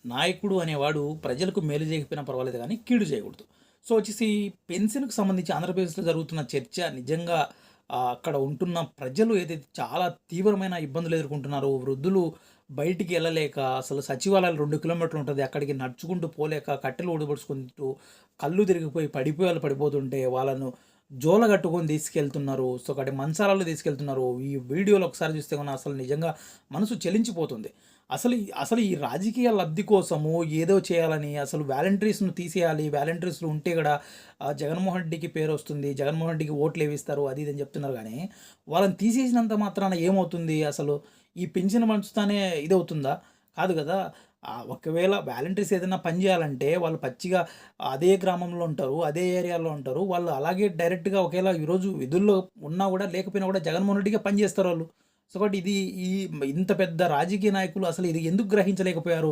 నాయకుడు అనేవాడు ప్రజలకు మేలు చేయకపోయినా పర్వాలేదు కానీ కీడు చేయకూడదు. సో వచ్చేసి పెన్షన్‌కి సంబంధించి ఆంధ్రప్రదేశ్‌లో జరుగుతున్న చర్చ నిజంగా అక్కడ ఉంటున్న ప్రజలు ఏదైతే చాలా తీవ్రమైన ఇబ్బందులు ఎదుర్కొంటున్నారో, వృద్ధులు బయటికి ఎళ్ళలేక అసలు సచివాలయాలు 2 కిలోమీటర్లు ఉంటది. అక్కడికి నడుచుకుంటూ పోలేక కట్టెలు ఊడబోసుకుంటూ కళ్ళు తిరిగిపోయి పడిపోతుంటే వాళ్ళను జోలగట్టుకొని తీసుకెళ్తున్నారు. సో, ఒకటి మంచాలలో తీసుకెళ్తున్నారు. ఈ వీడియోలు ఒకసారి చూస్తే గన అసలు నిజంగా మనసు చలించిపోతుంది. అసలు ఈ రాజకీయ లబ్ధి కోసము ఏదో చేయాలని అసలు వాలంటీర్స్‌ను తీసేయాలి. వాలంటీర్స్‌లు ఉంటే గూడా జగన్‌మోహన్ రెడ్డికి పేరొస్తుంది. జగన్‌మోహన్ రెడ్డికి ఓట్లేవిస్తారు. అది ఇది అని చెప్తున్నారు గానీ, వాళ్ళని తీసేసినంత మాత్రాన ఏమవుతుంది అసలు? ఈ పింఛను పంచుతానే ఇదవుతుందా? కాదు గదా! ఒకవేళ వాలంటీర్స్ ఏదైనా పని జేయాలంటే వాళ్ళు పచ్చిగా అదే గ్రామంలో ఉంటారు. అదే ఏరియాలో ఉంటారు. వాళ్ళు అలాగే డైరెక్ట్‌గా ఒకేళ ఈరోజు విధుల్లో ఉన్నా గూడా, లేకపోయినా గూడా జగన్‌మోహన్ రెడ్డికే పని జేస్తారాళ్ళు. సో, కాబట్టి ఇది ఈ ఇంత పెద్ద రాజకీయ నాయకులు అసలు ఇది ఎందుకు గ్రహించలేకపోయారు?